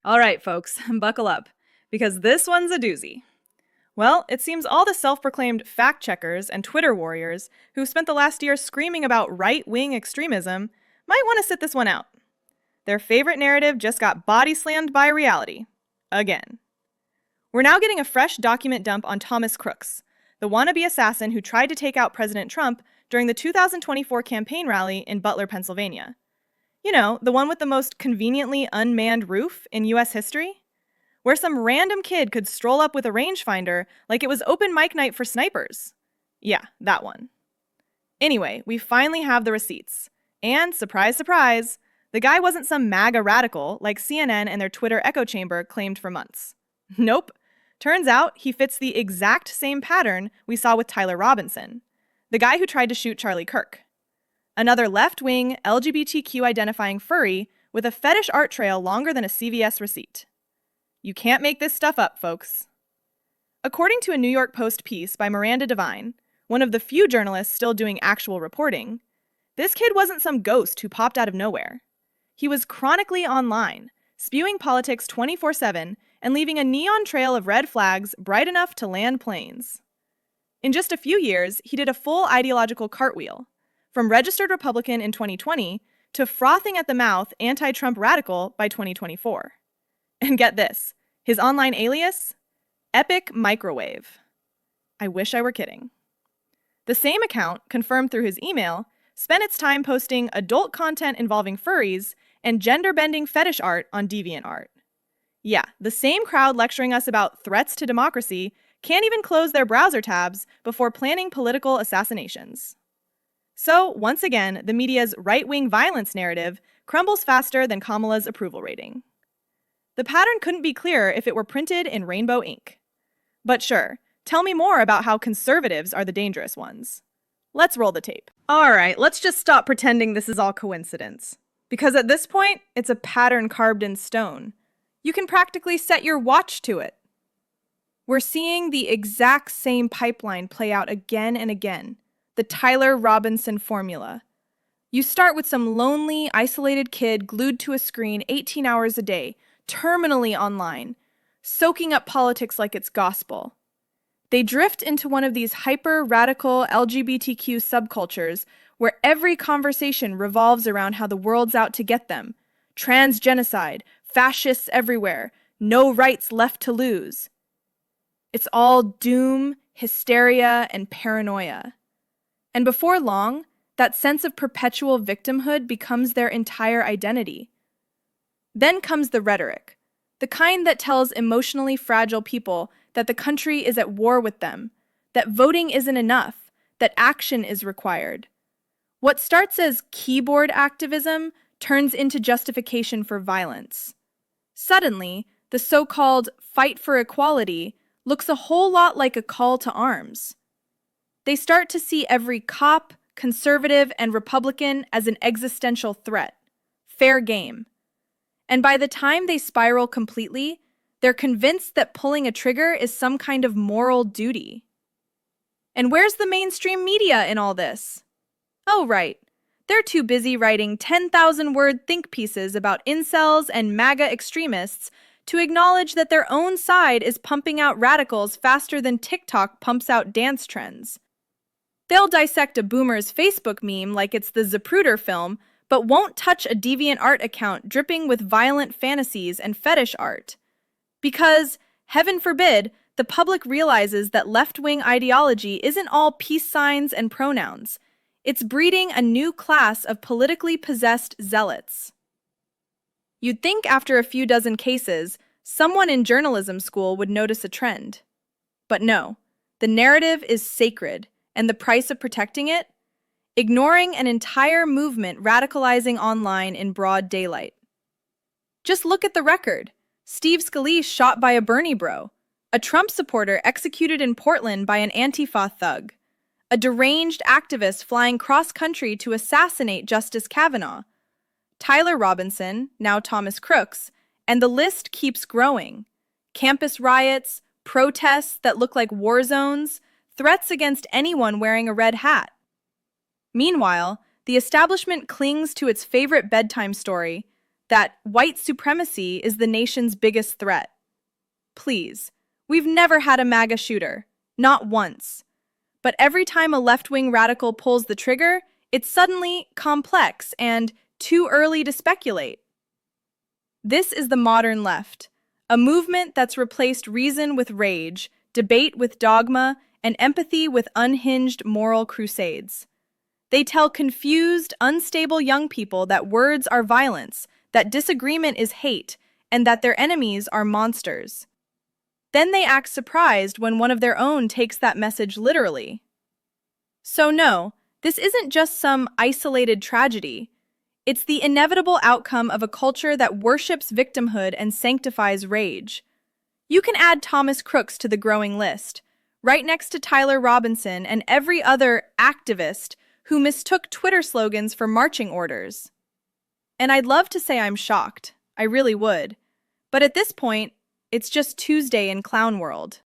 All right, folks, buckle up, because this one's a doozy. Well, it seems all the self-proclaimed fact-checkers and Twitter warriors who spent the last year screaming about right-wing extremism might want to sit this one out. Their favorite narrative just got body-slammed by reality. Again. We're now getting a fresh document dump on Thomas Crooks, the wannabe assassin who tried to take out President Trump during the 2024 campaign rally in Butler, Pennsylvania. You know, the one with the most conveniently unmanned roof in US history? Where some random kid could stroll up with a rangefinder like it was open mic night for snipers. Yeah, that one. Anyway, we finally have the receipts. And, surprise, surprise, the guy wasn't some MAGA radical like CNN and their Twitter echo chamber claimed for months. Nope. Turns out he fits the exact same pattern we saw with Tyler Robinson, the guy who tried to shoot Charlie Kirk. Another left-wing, LGBTQ-identifying furry with a fetish art trail longer than a CVS receipt. You can't make this stuff up, folks. According to a New York Post piece by Miranda Devine, one of the few journalists still doing actual reporting, this kid wasn't some ghost who popped out of nowhere. He was chronically online, spewing politics 24/7 and leaving a neon trail of red flags bright enough to land planes. In just a few years, he did a full ideological cartwheel, from registered Republican in 2020 to frothing at the mouth anti-Trump radical by 2024. And get this, his online alias? Epic Microwave. I wish I were kidding. The same account, confirmed through his email, spent its time posting adult content involving furries and gender-bending fetish art on DeviantArt. Yeah, the same crowd lecturing us about threats to democracy can't even close their browser tabs before planning political assassinations. So, once again, the media's right-wing violence narrative crumbles faster than Kamala's approval rating. The pattern couldn't be clearer if it were printed in rainbow ink. But sure, tell me more about how conservatives are the dangerous ones. Let's roll the tape. All right, let's just stop pretending this is all coincidence. Because at this point, it's a pattern carved in stone. You can practically set your watch to it. We're seeing the exact same pipeline play out again and again. The Tyler Robinson formula. You start with some lonely, isolated kid glued to a screen 18 hours a day, terminally online, soaking up politics like it's gospel. They drift into one of these hyper-radical LGBTQ subcultures where every conversation revolves around how the world's out to get them. Transgenocide, fascists everywhere, no rights left to lose. It's all doom, hysteria, and paranoia. And before long, that sense of perpetual victimhood becomes their entire identity. Then comes the rhetoric, the kind that tells emotionally fragile people that the country is at war with them, that voting isn't enough, that action is required. What starts as keyboard activism turns into justification for violence. Suddenly, the so-called fight for equality looks a whole lot like a call to arms. They start to see every cop, conservative, and Republican as an existential threat. Fair game. And by the time they spiral completely, they're convinced that pulling a trigger is some kind of moral duty. And where's the mainstream media in all this? Oh, right. They're too busy writing 10,000-word think pieces about incels and MAGA extremists to acknowledge that their own side is pumping out radicals faster than TikTok pumps out dance trends. They'll dissect a boomer's Facebook meme like it's the Zapruder film, but won't touch a DeviantArt account dripping with violent fantasies and fetish art. Because, heaven forbid, the public realizes that left-wing ideology isn't all peace signs and pronouns. It's breeding a new class of politically possessed zealots. You'd think after a few dozen cases, someone in journalism school would notice a trend. But no, the narrative is sacred, and the price of protecting it? Ignoring an entire movement radicalizing online in broad daylight. Just look at the record. Steve Scalise shot by a Bernie bro. A Trump supporter executed in Portland by an Antifa thug. A deranged activist flying cross-country to assassinate Justice Kavanaugh. Tyler Robinson, now Thomas Crooks, and the list keeps growing. Campus riots, protests that look like war zones, threats against anyone wearing a red hat. Meanwhile, the establishment clings to its favorite bedtime story, that white supremacy is the nation's biggest threat. Please, we've never had a MAGA shooter, not once. But every time a left-wing radical pulls the trigger, it's suddenly complex and too early to speculate. This is the modern left, a movement that's replaced reason with rage, debate with dogma, and empathy with unhinged moral crusades. They tell confused, unstable young people that words are violence, that disagreement is hate, and that their enemies are monsters. Then they act surprised when one of their own takes that message literally. So no, this isn't just some isolated tragedy. It's the inevitable outcome of a culture that worships victimhood and sanctifies rage. You can add Thomas Crooks to the growing list, right next to Tyler Robinson and every other activist who mistook Twitter slogans for marching orders. And I'd love to say I'm shocked. I really would. But at this point, it's just Tuesday in clown world.